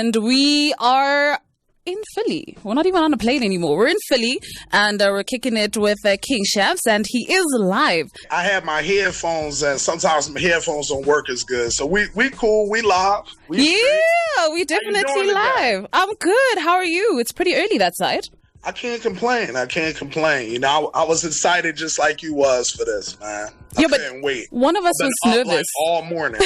And we are in Philly. We're not even on a plane anymore. We're in Philly, and we're kicking it with King Shampz, and he is live. I have my headphones, and sometimes my headphones don't work as good. So we cool. We live. We definitely live. I'm good. How are you? It's pretty early that side. I can't complain. You know, I was excited just like you was for this, man. I couldn't wait. One of us was nervous. Like all morning.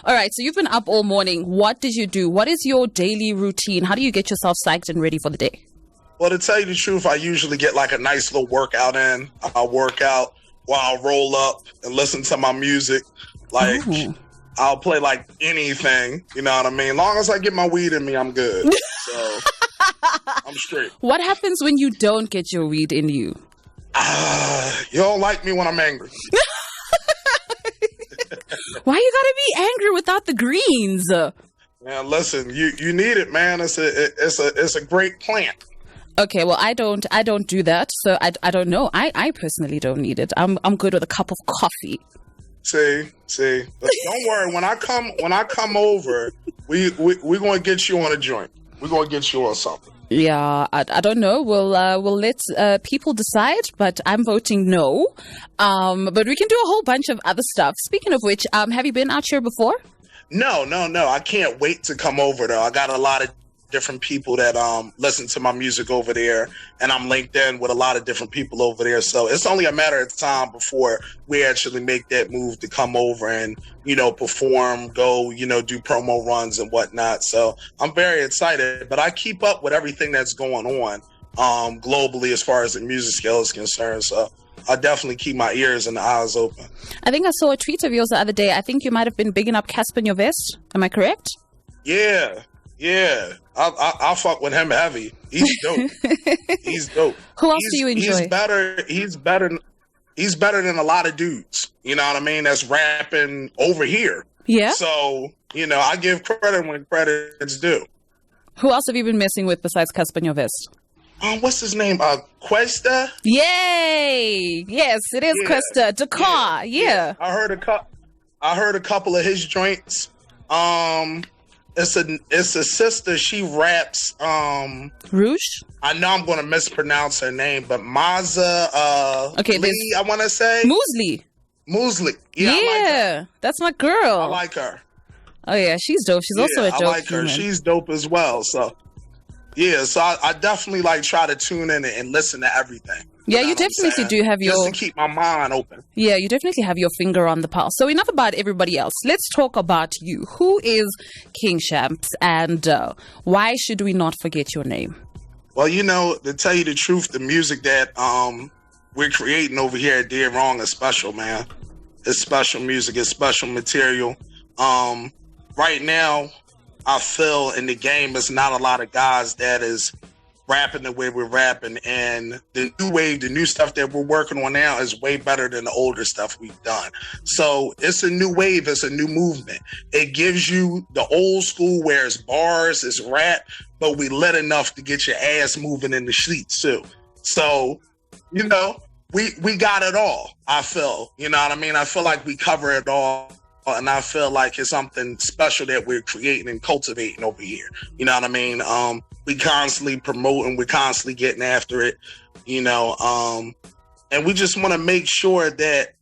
All right, so you've been up all morning. What did you do? What is your daily routine? How do you get yourself psyched and ready for the day? Well, to tell you the truth, I usually get like a nice little workout in. I'll work out while I roll up and listen to my music. Like, I'll play like anything, you know what I mean? As long as I get my weed in me, I'm good. So I'm straight. What happens when you don't get your weed in you? You don't like me when I'm angry. Why you gotta be angry without the greens? Man, listen, you need it, man. It's a great plant. Okay, well, I don't do that, so I don't know. I personally don't need it. I'm good with a cup of coffee. See, but don't worry. When I come over, we're gonna get you on a joint. We're gonna get you on something. Yeah, I don't know. We'll let people decide, but I'm voting no. But we can do a whole bunch of other stuff. Speaking of which, have you been out here before? No. I can't wait to come over though. I got a lot of different people that listen to my music over there, and I'm linked in with a lot of different people over there. So it's only a matter of time before we actually make that move to come over and, you know, perform, go, you know, do promo runs and whatnot. So I'm very excited, but I keep up with everything that's going on globally as far as the music scale is concerned. So I definitely keep my ears and eyes open. I think I saw a tweet of yours the other day. I think you might have been bigging up Casper in your vest. Am I correct? Yeah. I'll fuck with him heavy. He's dope. Who else do you enjoy? He's better than a lot of dudes. You know what I mean? That's rapping over here. Yeah. So, you know, I give credit when credit's due. Who else have you been messing with besides Casper in your vest? What's his name? Questa? Yay! Yes, it is Questa. Dakar. Yeah. I heard a couple of his joints. It's a sister. She raps. Rouge. I know I'm going to mispronounce her name, but Maza. Okay, Lee, I want to say Muesli. Yeah, I like her. That's my girl. I like her. Oh yeah, she's dope. She's also a dope. I like her. Human. She's dope as well. So yeah, so I definitely like try to tune in and listen to everything. Yeah, you definitely do have your... Just to keep my mind open. Yeah, you definitely have your finger on the pulse. So enough about everybody else. Let's talk about you. Who is King Shampz, and why should we not forget your name? Well, you know, to tell you the truth, the music that we're creating over here at Dead Wrong is special, man. It's special music. It's special material. Right now, I feel in the game, there's not a lot of guys that is rapping the way we're rapping, and the new wave, the new stuff that we're working on now is way better than the older stuff we've done. So it's a new wave, it's a new movement. It gives you the old school where it's bars, it's rap, but we lit enough to get your ass moving in the streets too. So, you know, we got it all, I feel. You know what I mean? I feel like we cover it all. And I feel like it's something special that we're creating and cultivating over here. You know what I mean? We constantly promoting, we're constantly getting after it, you know, and we just want to make sure that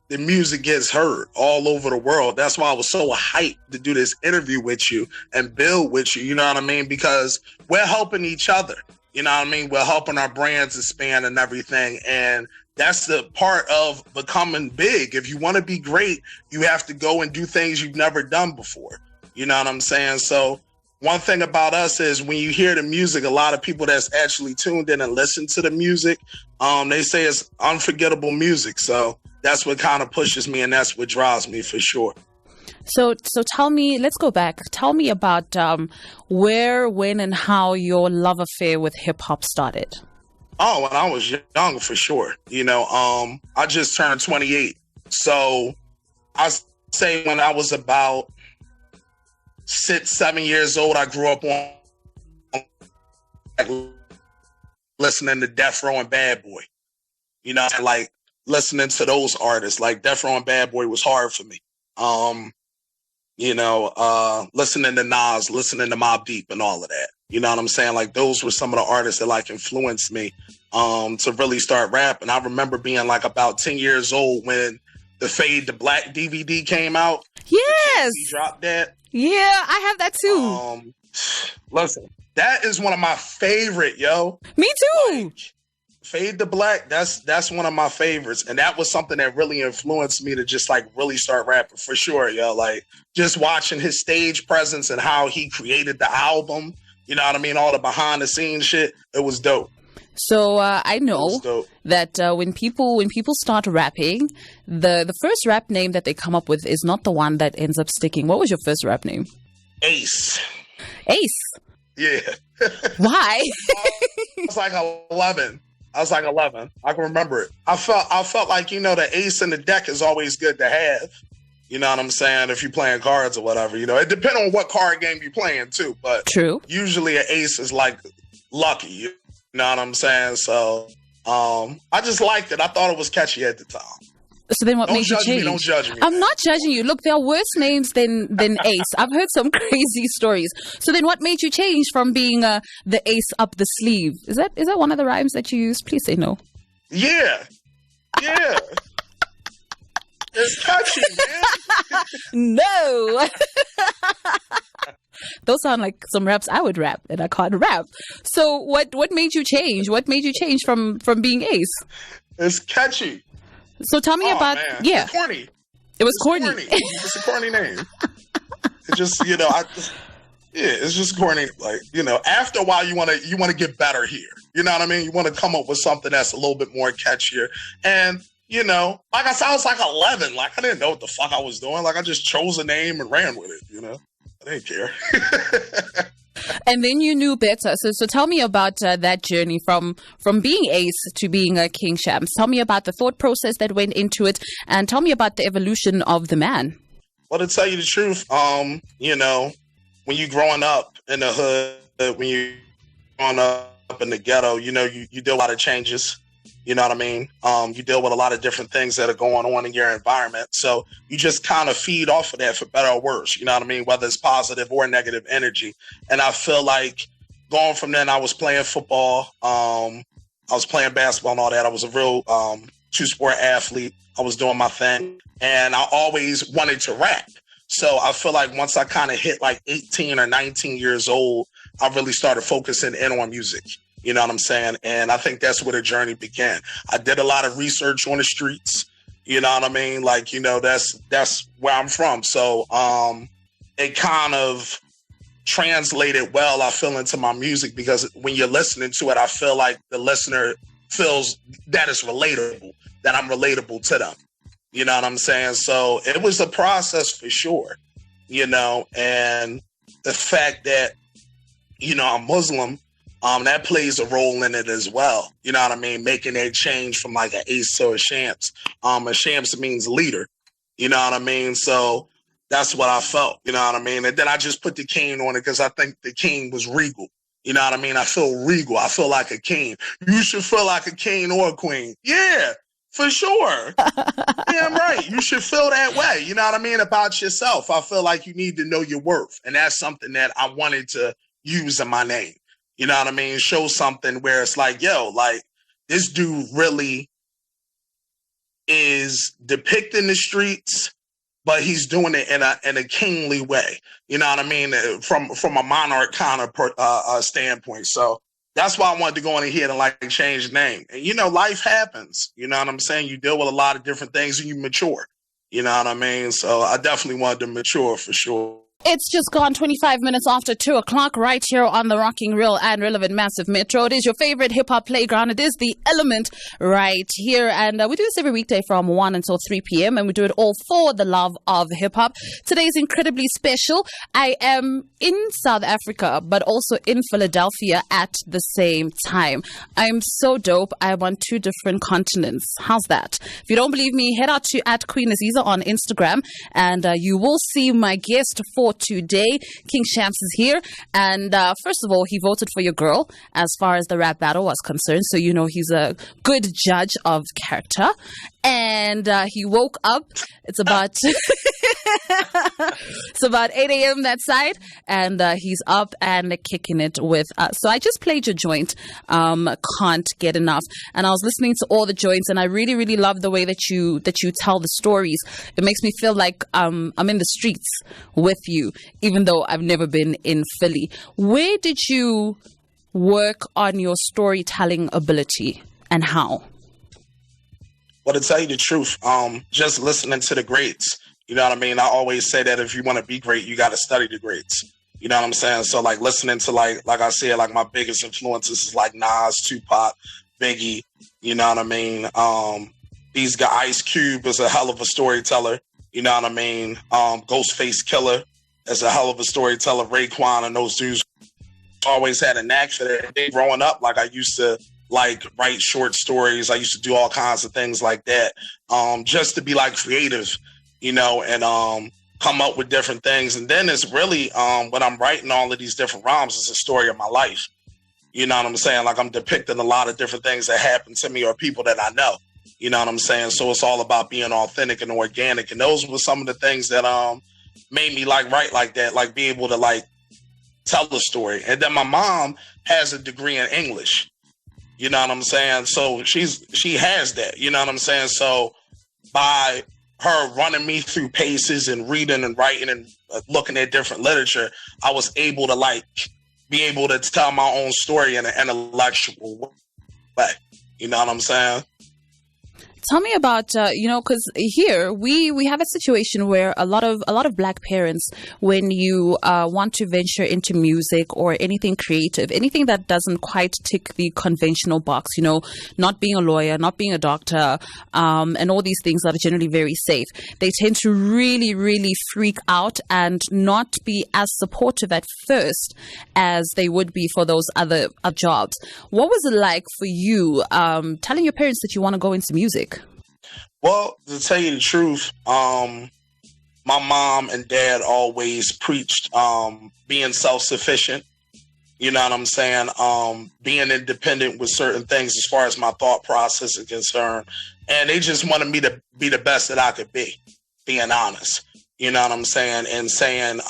the music gets heard all over the world. That's why I was so hyped to do this interview with you and build with you, you know what I mean? Because we're helping each other, you know what I mean? We're helping our brands expand and everything, and that's the part of becoming big. If you want to be great, you have to go and do things you've never done before. You know what I'm saying? So one thing about us is when you hear the music, a lot of people that's actually tuned in and listen to the music, they say it's unforgettable music. So that's what kind of pushes me, and that's what drives me for sure. So tell me, let's go back. Tell me about where, when, and how your love affair with hip hop started. Oh, when I was young, for sure. You know, I just turned 28. So I say when I was about 6, 7 years old, I grew up on listening to Death Row and Bad Boy. You know, like listening to those artists, like Death Row and Bad Boy was hard for me. listening to Nas, listening to Mobb Deep and all of that. You know what I'm saying? Like those were some of the artists that like influenced me to really start rapping. I remember being like about 10 years old when the Fade to Black DVD came out. Yes. He dropped that. Yeah, I have that too. Listen, that is one of my favorite, yo. Me too. Like, Fade to Black, that's one of my favorites. And that was something that really influenced me to just like really start rapping for sure, yo. Like just watching his stage presence and how he created the album, you know what I mean? All the behind the scenes shit, it was dope. So I know that when people start rapping, the first rap name that they come up with is not the one that ends up sticking. What was your first rap name? Ace. Ace? Yeah. Why? I was like 11. I can remember it. I felt like, the ace in the deck is always good to have. You know what I'm saying? If you're playing cards or whatever, it depends on what card game you're playing too. But true. Usually an ace is like lucky. You know what I'm saying? So I just liked it. I thought it was catchy at the time. So then what made you change? Don't judge me. I'm not judging you. Look, there are worse names than Ace. I've heard some crazy stories. So then what made you change from being the ace up the sleeve? Is that one of the rhymes that you use? Please say no. Yeah. It's catchy, man. No. Those sound like some raps I would rap, and I can't rap. So what made you change? What made you change from being Ace? It's catchy. So tell me about, man. Yeah. It's corny. It was corny. It's a corny name. It just, it's just corny. Like, after a while you want to get better here. You know what I mean? You want to come up with something that's a little bit more catchier. And, like I said, I was like 11. Like, I didn't know what the fuck I was doing. Like, I just chose a name and ran with it, I didn't care. And then you knew better. So tell me about that journey from being Ace to being King Shampz. Tell me about the thought process that went into it, and tell me about the evolution of the man. Well, to tell you the truth, when you growing up in the hood, when you growing up in the ghetto, you deal with a lot of changes. You know what I mean? You deal with a lot of different things that are going on in your environment. So you just kind of feed off of that for better or worse. You know what I mean? Whether it's positive or negative energy. And I feel like going from then, I was playing football. I was playing basketball and all that. I was a real two-sport athlete. I was doing my thing. And I always wanted to rap. So I feel like once I kind of hit like 18 or 19 years old, I really started focusing in on music. You know what I'm saying? And I think that's where the journey began. I did a lot of research on the streets. You know what I mean? Like, that's where I'm from. So it kind of translated well, I feel, into my music, because when you're listening to it, I feel like the listener feels that it's relatable, that I'm relatable to them. You know what I'm saying? So it was a process for sure, and the fact that, I'm Muslim, that plays a role in it as well. You know what I mean? Making that change from like an Ace to a Shampz. A Shampz means leader. You know what I mean? So that's what I felt. You know what I mean? And then I just put the king on it because I think the king was regal. You know what I mean? I feel regal. I feel like a king. You should feel like a king or a queen. Yeah, for sure. Damn right. You should feel that way. You know what I mean? About yourself. I feel like you need to know your worth. And that's something that I wanted to use in my name. You know what I mean? Show something where it's like, like this dude really is depicting the streets, but he's doing it in a kingly way. You know what I mean? From a monarch kind of standpoint. So that's why I wanted to go in here and like change the name. And life happens. You know what I'm saying? You deal with a lot of different things and you mature. You know what I mean? So I definitely wanted to mature for sure. It's just gone 25 minutes after 2 o'clock right here on the Rocking Real and Relevant Massive Metro. It is your favorite hip-hop playground. It is The Element right here. And we do this every weekday from 1 until 3 p.m. And we do it all for the love of hip-hop. Today is incredibly special. I am in South Africa, but also in Philadelphia at the same time. I'm so dope. I'm on 2 different continents. How's that? If you don't believe me, head out to @QueenAziza on Instagram and you will see my guest for today. King Shampz is here, and first of all, he voted for your girl as far as the rap battle was concerned, so he's a good judge of character. And he woke up. It's about It's about 8 a.m. that side, and he's up and kicking it with us. So I just played your joint, Can't Get Enough, and I was listening to all the joints, and I really, really love the way that you tell the stories. It makes me feel like I'm in the streets with you, even though I've never been in Philly. Where did you work on your storytelling ability, and how? Well, to tell you the truth, just listening to the greats. You know what I mean? I always say that if you want to be great, you got to study the greats. You know what I'm saying? So like listening to like I said, like my biggest influences is like Nas, Tupac, Biggie. You know what I mean? These guys, Ice Cube is a hell of a storyteller. You know what I mean? Ghostface Killer is a hell of a storyteller. Raekwon and those dudes always had a knack for that. Growing up, like I used to like write short stories. I used to do all kinds of things like that, just to be like creative, you know, and come up with different things. And then it's really when I'm writing all of these different rhymes, it's a story of my life. You know what I'm saying? Like I'm depicting a lot of different things that happened to me or people that I know. You know what I'm saying? So it's all about being authentic and organic. And those were some of the things that made me like write like that, like be able to like tell the story. And then my mom has a degree in English. You know what I'm saying? So she has that, you know what I'm saying? So by her running me through paces and reading and writing and looking at different literature, I was able to like be able to tell my own story in an intellectual way. You know what I'm saying? Tell me about, because here we have a situation where a lot of Black parents, when you want to venture into music or anything creative, anything that doesn't quite tick the conventional box, you know, not being a lawyer, not being a doctor, and all these things that are generally very safe, they tend to really, really freak out and not be as supportive at first as they would be for those other jobs. What was it like for you telling your parents that you want to go into music? Well, to tell you the truth, my mom and dad always preached being self-sufficient. You know what I'm saying? Being independent with certain things as far as my thought process is concerned. And they just wanted me to be the best that I could be, being honest. You know what I'm saying? And saying,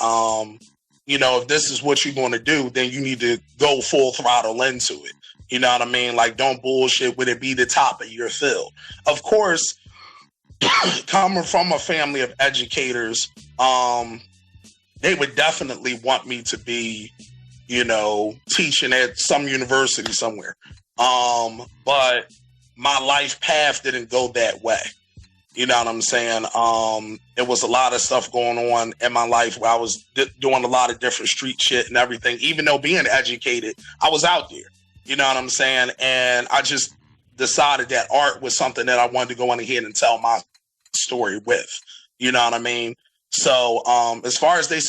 if this is what you're going to do, then you need to go full throttle into it. You know what I mean? Like, don't bullshit with it, be the top of your field. Of course, coming from a family of educators, they would definitely want me to be, teaching at some university somewhere. But my life path didn't go that way. You know what I'm saying? It was a lot of stuff going on in my life where I was doing a lot of different street shit and everything. Even though being educated, I was out there. You know what I'm saying? And I just decided that art was something that I wanted to go in ahead and tell my story with. You know what I mean? So as far as they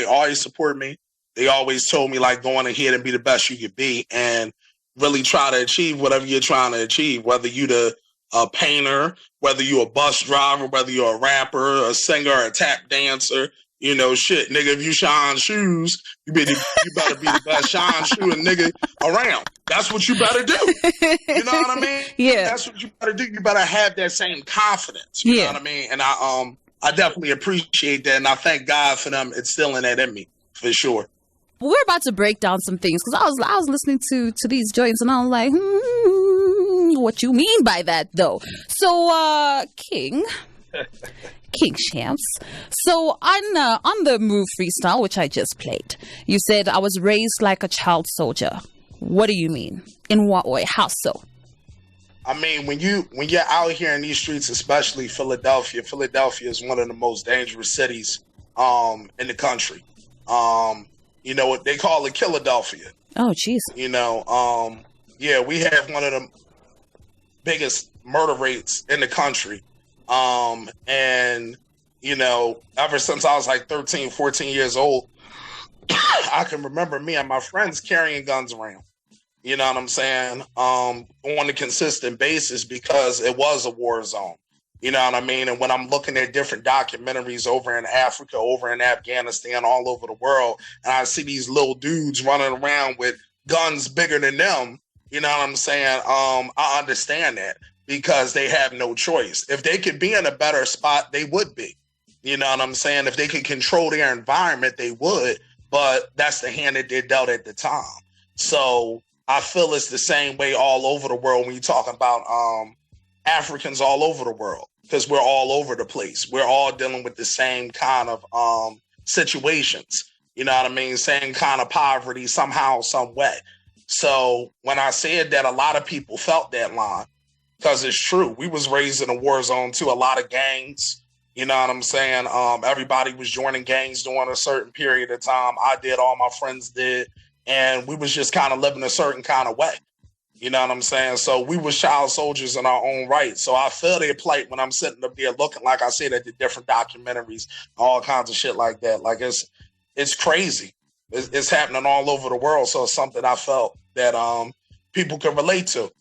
always support me. They always told me, like, go on ahead and be the best you could be and really try to achieve whatever you're trying to achieve, whether you're a painter, whether you're a bus driver, whether you're a rapper, a singer, a tap dancer. Shit, nigga, if you shine shoes, you better be the best shine shoe and nigga around. That's what you better do. You know what I mean? Yeah. That's what you better do. You better have that same confidence. You know what I mean? And I definitely appreciate that. And I thank God for them instilling that in me, for sure. We're about to break down some things because I was listening to these joints and I was like, what you mean by that though? So, King Shampz. So on the Move freestyle, which I just played, you said I was raised like a child soldier. What do you mean? In what way? How so? I mean, when you're out here in these streets, especially Philadelphia is one of the most dangerous cities in the country. They call it Philadelphia. Oh, jeez. We have one of the biggest murder rates in the country. Ever since I was like 13, 14 years old, I can remember me and my friends carrying guns around. You know what I'm saying? On a consistent basis because it was a war zone. You know what I mean? And when I'm looking at different documentaries over in Africa, over in Afghanistan, all over the world, and I see these little dudes running around with guns bigger than them, you know what I'm saying? I understand that because they have no choice. If they could be in a better spot, they would be. You know what I'm saying? If they could control their environment, they would. But that's the hand that they dealt at the time. So I feel it's the same way all over the world when you talk about Africans all over the world, because we're all over the place. We're all dealing with the same kind of situations. You know what I mean? Same kind of poverty somehow, some way. So when I said that, a lot of people felt that line, because it's true. We was raised in a war zone too. A lot of gangs. You know what I'm saying? Everybody was joining gangs during a certain period of time. I did, all my friends did. And we was just kind of living a certain kind of way. You know what I'm saying? So we was child soldiers in our own right. So I feel their plight when I'm sitting up there looking, like I said, at the different documentaries, all kinds of shit like that. Like it's crazy. It's happening all over the world. So it's something I felt that people can relate to.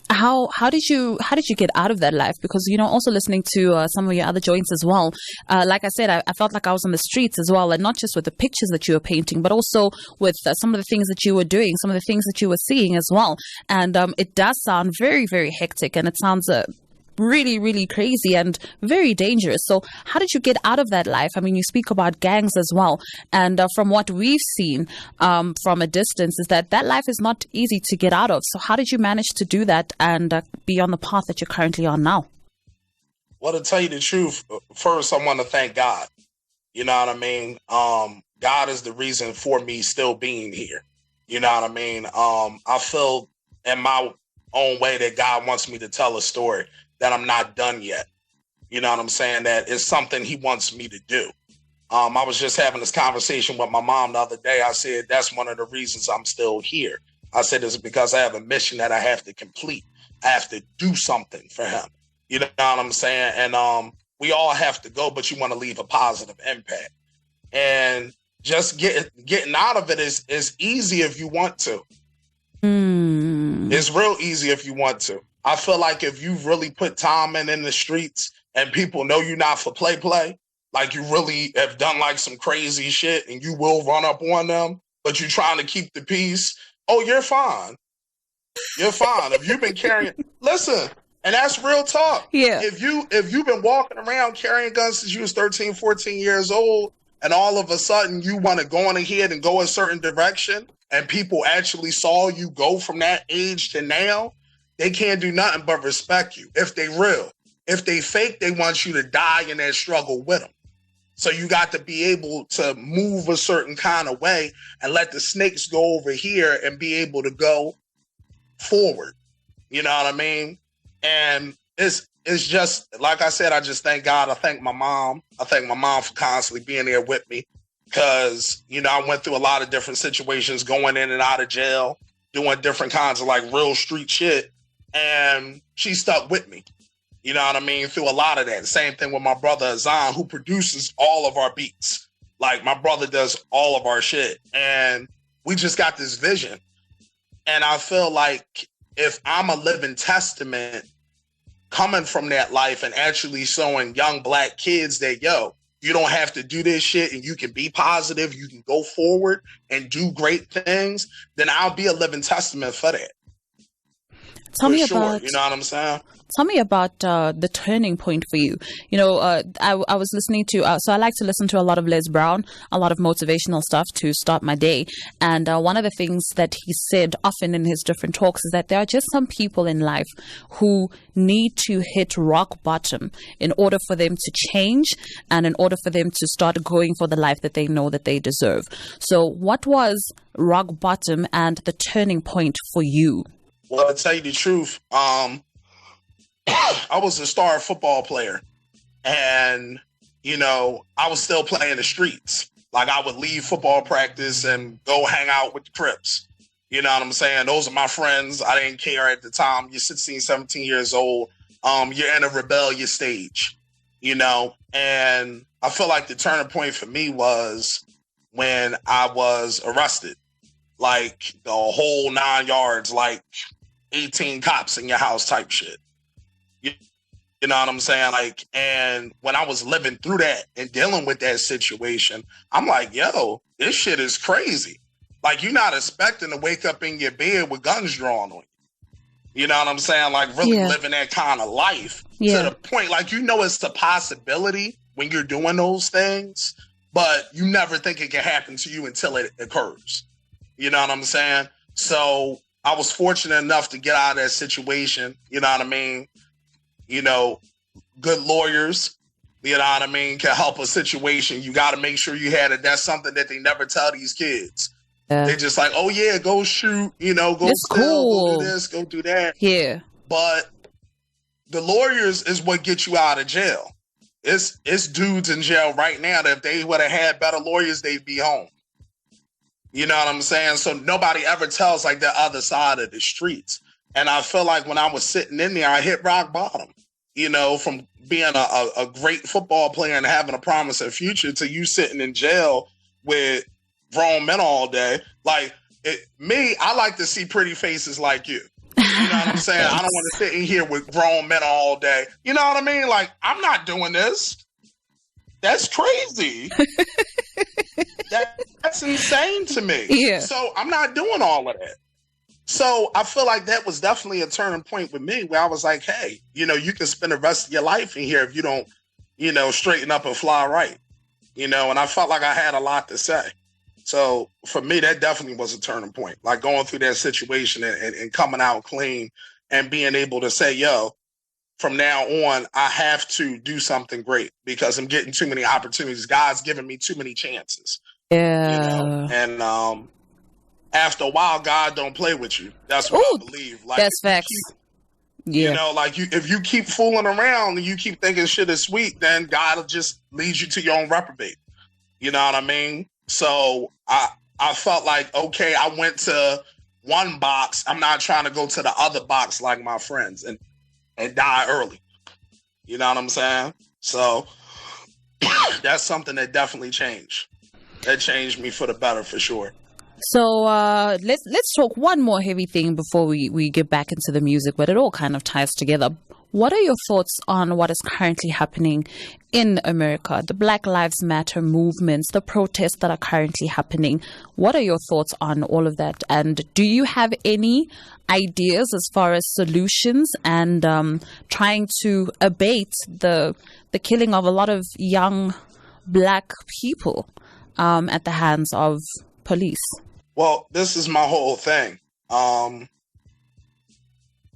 How did you get out of that life? Because, you know, also listening to some of your other joints as well, like I said, I felt like I was on the streets as well, and not just with the pictures that you were painting, but also with some of the things that you were doing, some of the things that you were seeing as well. And it does sound very, very hectic, and it sounds really, really crazy and very dangerous. So how did you get out of that life? I mean, you speak about gangs as well. And from what we've seen from a distance is that life is not easy to get out of. So how did you manage to do that and be on the path that you're currently on now? Well, to tell you the truth, first, I want to thank God. You know what I mean? God is the reason for me still being here. You know what I mean? I feel in my own way that God wants me to tell a story, that I'm not done yet. You know what I'm saying? That it's something he wants me to do. I was just having this conversation with my mom the other day. I said, that's one of the reasons I'm still here. I said, it's because I have a mission that I have to complete. I have to do something for him. You know what I'm saying? And we all have to go, but you want to leave a positive impact. And just getting out of it is easy if you want to. It's real easy if you want to. I feel like if you really put time in the streets and people know you're not for play, like you really have done like some crazy shit and you will run up on them, but you're trying to keep the peace, oh, you're fine. You're fine. If you've been carrying, listen, and that's real talk. Yeah. If you've been walking around carrying guns since you was 13, 14 years old, and all of a sudden you want to go on ahead and go a certain direction, and people actually saw you go from that age to now, they can't do nothing but respect you. If they real, if they fake, they want you to die in that struggle with them. So you got to be able to move a certain kind of way and let the snakes go over here and be able to go forward. You know what I mean? And it's just, like I said, I just thank God. I thank my mom. I thank my mom for constantly being there with me, because, you know, I went through a lot of different situations, going in and out of jail, doing different kinds of like real street shit. And she stuck with me, you know what I mean, through a lot of that. Same thing with my brother Azan, who produces all of our beats. Like, my brother does all of our shit. And we just got this vision. And I feel like if I'm a living testament coming from that life and actually showing young Black kids that, yo, you don't have to do this shit and you can be positive, you can go forward and do great things, then I'll be a living testament for that. Tell me about, you know what I'm saying? Tell me about the turning point for you. You know, I was listening to, so I like to listen to a lot of Les Brown, a lot of motivational stuff to start my day. And one of the things that he said often in his different talks is that there are just some people in life who need to hit rock bottom in order for them to change and in order for them to start going for the life that they know that they deserve. So what was rock bottom and the turning point for you? Well, to tell you the truth, I was a star football player, and, you know, I was still playing the streets. Like, I would leave football practice and go hang out with the Crips. You know what I'm saying? Those are my friends. I didn't care at the time. You're 16, 17 years old. You're in a rebellious stage, you know? And I feel like the turning point for me was when I was arrested. Like, the whole 9 yards, like 18 cops in your house type shit. You know what I'm saying? Like, and when I was living through that and dealing with that situation, I'm like, yo, this shit is crazy. Like, you're not expecting to wake up in your bed with guns drawn on you. You know what I'm saying? Like, really living that kind of life to the point, like, you know, it's a possibility, when you're doing those things, but you never think it can happen to you until it occurs. You know what I'm saying? So I was fortunate enough to get out of that situation. You know what I mean? You know, good lawyers, you know what I mean, can help a situation. You got to make sure you had it. That's something that they never tell these kids. Yeah. They're just like, oh, yeah, go shoot, you know, go steal, cool. Go do this, go do that. Yeah. But the lawyers is what gets you out of jail. It's dudes in jail right now that if they would have had better lawyers, they'd be home. You know what I'm saying? So nobody ever tells like the other side of the streets. And I feel like when I was sitting in there, I hit rock bottom, you know, from being a great football player and having a promising future to you sitting in jail with grown men all day. Like I like to see pretty faces like you. You know what I'm saying? I don't want to sit in here with grown men all day. You know what I mean? Like, I'm not doing this. That's crazy. That's insane to me. Yeah. So I'm not doing all of that. So I feel like that was definitely a turning point with me where I was like, hey, you know, you can spend the rest of your life in here if you don't, you know, straighten up and fly right. You know, and I felt like I had a lot to say. So for me, that definitely was a turning point, like going through that situation and coming out clean and being able to say, yo, from now on, I have to do something great because I'm getting too many opportunities. God's giving me too many chances. Yeah. You know? And after a while, God don't play with you. That's what I believe. Like, that's facts. Yeah. You know, like if you keep fooling around and you keep thinking shit is sweet, then God will just lead you to your own reprobate. You know what I mean? So I felt like, okay, I went to one box. I'm not trying to go to the other box like my friends and die early. You know what I'm saying? So that's something that definitely changed. That changed me for the better, for sure. So let's talk one more heavy thing before we get back into the music, but it all kind of ties together. What are your thoughts on what is currently happening in America, the Black Lives Matter movements, the protests that are currently happening? What are your thoughts on all of that? And do you have any ideas as far as solutions and trying to abate the killing of a lot of young Black people at the hands of police? Well, this is my whole thing.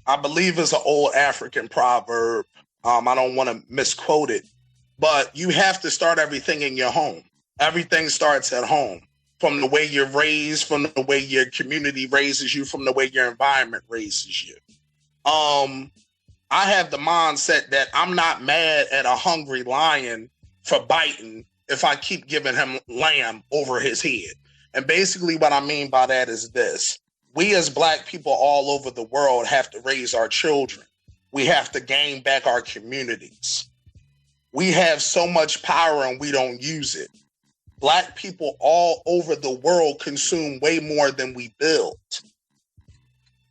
I believe it's an old African proverb. I don't want to misquote it, but you have to start everything in your home. Everything starts at home, from the way you're raised, from the way your community raises you, from the way your environment raises you. I have the mindset that I'm not mad at a hungry lion for biting if I keep giving him lamb over his head. And basically what I mean by that is this. We as Black people all over the world have to raise our children. We have to gain back our communities. We have so much power and we don't use it. Black people all over the world consume way more than we build.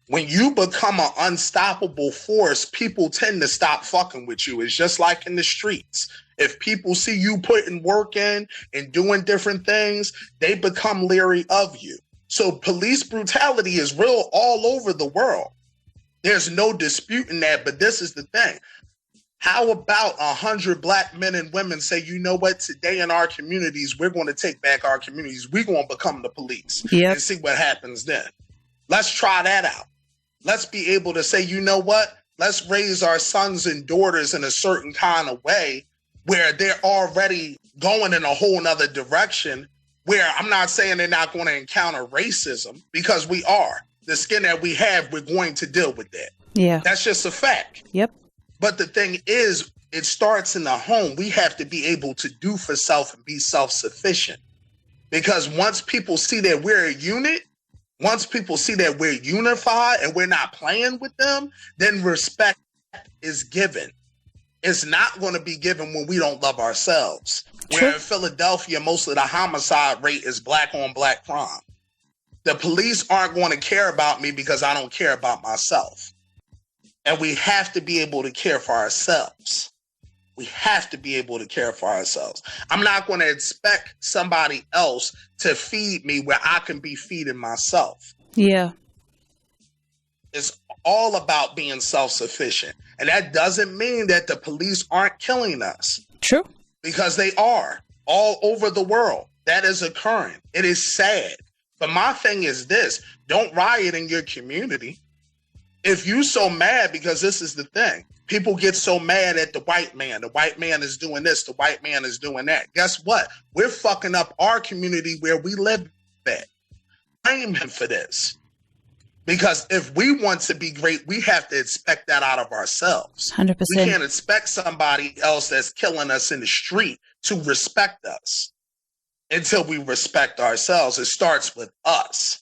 When you become an unstoppable force, people tend to stop fucking with you. It's just like in the streets. If people see you putting work in and doing different things, they become leery of you. So police brutality is real all over the world. There's no disputing that, but this is the thing. How about 100 Black men and women say, you know what, today in our communities, we're going to take back our communities. We're going to become the police and see what happens then. Let's try that out. Let's be able to say, you know what, let's raise our sons and daughters in a certain kind of way where they're already going in a whole nother direction, where I'm not saying they're not going to encounter racism, because we are. The skin that we have, we're going to deal with that. Yeah. That's just a fact. Yep. But the thing is, it starts in the home. We have to be able to do for self and be self-sufficient. Because once people see that we're a unit, once people see that we're unified and we're not playing with them, then respect is given. It's not going to be given when we don't love ourselves. Where in Philadelphia, most of the homicide rate is Black on Black crime. The police aren't going to care about me because I don't care about myself. And we have to be able to care for ourselves. We have to be able to care for ourselves. I'm not going to expect somebody else to feed me where I can be feeding myself. Yeah. It's all about being self-sufficient. And that doesn't mean that the police aren't killing us. True. because they are all over the world. That is occurring. It is sad. But my thing is this: don't riot in your community. If you so mad, because this is the thing, people get so mad at the white man. The white man is doing this. The white man is doing that. Guess what? We're fucking up our community where we live at. Blame him for this. Because if we want to be great, we have to expect that out of ourselves. 100%. We can't expect somebody else that's killing us in the street to respect us until we respect ourselves. It starts with us.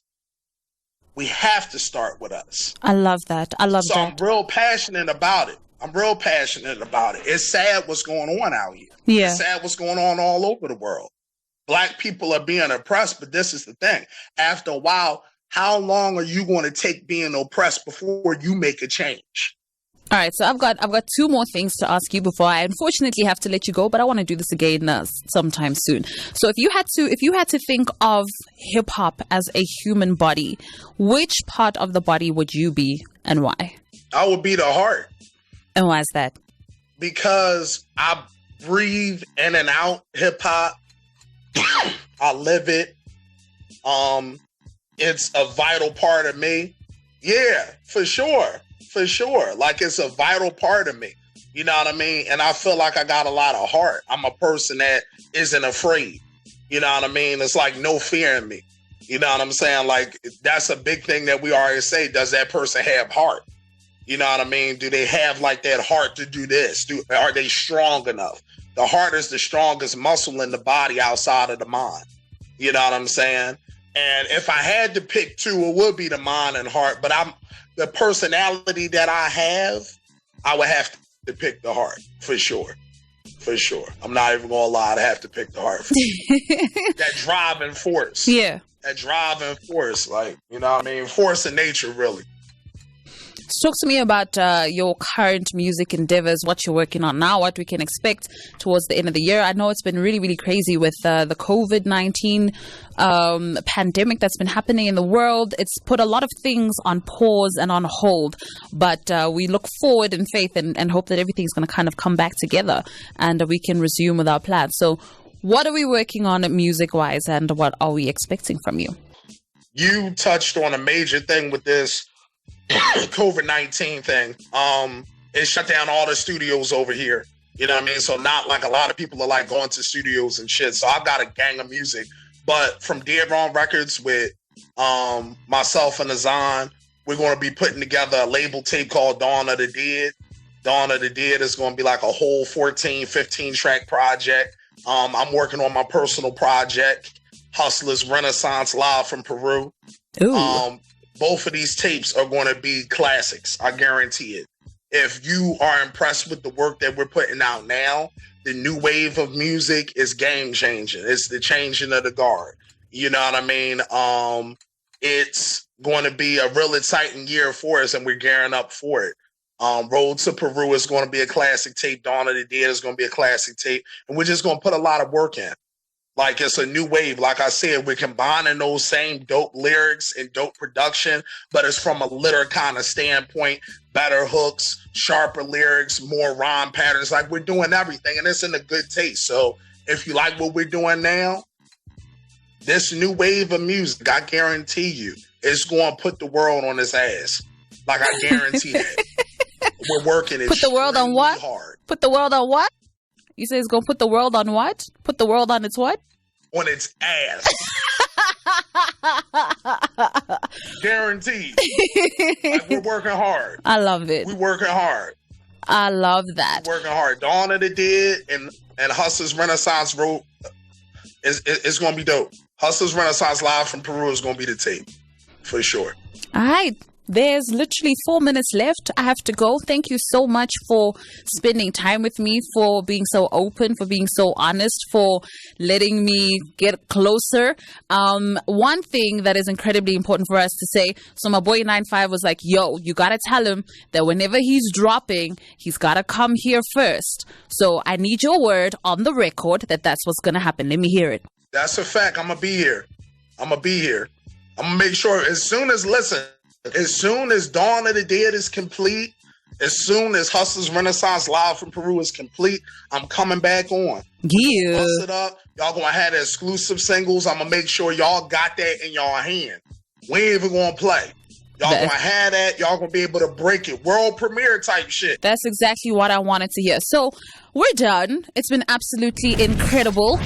We have to start with us. I love that. I love that. So I'm real passionate about it. It's sad what's going on out here. Yeah. It's sad what's going on all over the world. Black people are being oppressed, but this is the thing. After a while, how long are you going to take being oppressed before you make a change? All right, so I've got two more things to ask you before I unfortunately have to let you go, but I want to do this again sometime soon. So if you had to think of hip hop as a human body, which part of the body would you be and why? I would be the heart. And why is that? Because I breathe in and out hip hop. I live it. It's a vital part of me. Yeah, for sure. Like, it's a vital part of me. You know what I mean? And I feel like I got a lot of heart. I'm a person that isn't afraid. You know what I mean? It's like no fear in me. You know what I'm saying? Like, that's a big thing that we always say. Does that person have heart? You know what I mean? Do they have like that heart to do this? Are they strong enough? The heart is the strongest muscle in the body outside of the mind. You know what I'm saying? And if I had to pick two, it would be the mind and heart. But the personality that I have, I would have to pick the heart for sure. I'm not even gonna lie, I have to pick the heart. That driving force. Yeah. That driving force, like, you know what I mean? Force of nature, really. Talk to me about your current music endeavors, what you're working on now, what we can expect towards the end of the year. I know it's been really, really crazy with the COVID-19 pandemic that's been happening in the world. It's put a lot of things on pause and on hold, but we look forward in faith and hope that everything's going to kind of come back together and we can resume with our plans. So what are we working on music-wise and what are we expecting from you? You touched on a major thing with this COVID-19 thing. It shut down all the studios over here. You know what I mean? So not like a lot of people are like going to studios and shit. So I've got a gang of music. But from Dead Wrong Records with myself and Azan, we're going to be putting together a label tape called Dawn of the Dead. Dawn of the Dead is going to be like a whole 14, 15 track project. I'm working on my personal project, Hustlers Renaissance Live from Peru. Ooh. Both of these tapes are going to be classics. I guarantee it. If you are impressed with the work that we're putting out now, the new wave of music is game changing. It's the changing of the guard. You know what I mean? It's going to be a real exciting year for us, and we're gearing up for it. Road to Peru is going to be a classic tape. Dawn of the Dead is going to be a classic tape. And we're just going to put a lot of work in. Like, it's a new wave. Like I said, we're combining those same dope lyrics and dope production, but it's from a litter kind of standpoint. Better hooks, sharper lyrics, more rhyme patterns. Like, we're doing everything, and it's in a good taste. So if you like what we're doing now, this new wave of music, I guarantee you, it's going to put the world on its ass. Like, I guarantee that. We're working it. Put the world on what? Hard. Put the world on what? You say it's going to put the world on what? Put the world on its what? On its ass. Guaranteed. Like, we're working hard. I love it. We're working hard. I love that. We're working hard. Dawn of the Dead and Hustlers Renaissance Road is going to be dope. Hustlers Renaissance Live from Peru is going to be the tape. For sure. All right. There's literally 4 minutes left. I have to go. Thank you so much for spending time with me, for being so open, for being so honest, for letting me get closer. One thing that is incredibly important for us to say, so my boy 95 was like, yo, you got to tell him that whenever he's dropping, he's got to come here first. So I need your word on the record that that's what's going to happen. Let me hear it. That's a fact. I'm going to be here. I'm going to make sure as soon as Dawn of the Dead is complete As soon as Hustlers Renaissance Live from Peru is complete, I'm coming back on. Yeah. Bust it up. Y'all gonna have the exclusive singles. I'm gonna make sure y'all got that in y'all hand. We ain't even gonna play. Y'all gonna have that. Y'all gonna be able to break it. World premiere type shit. That's exactly what I wanted to hear. So we're done. It's been absolutely incredible.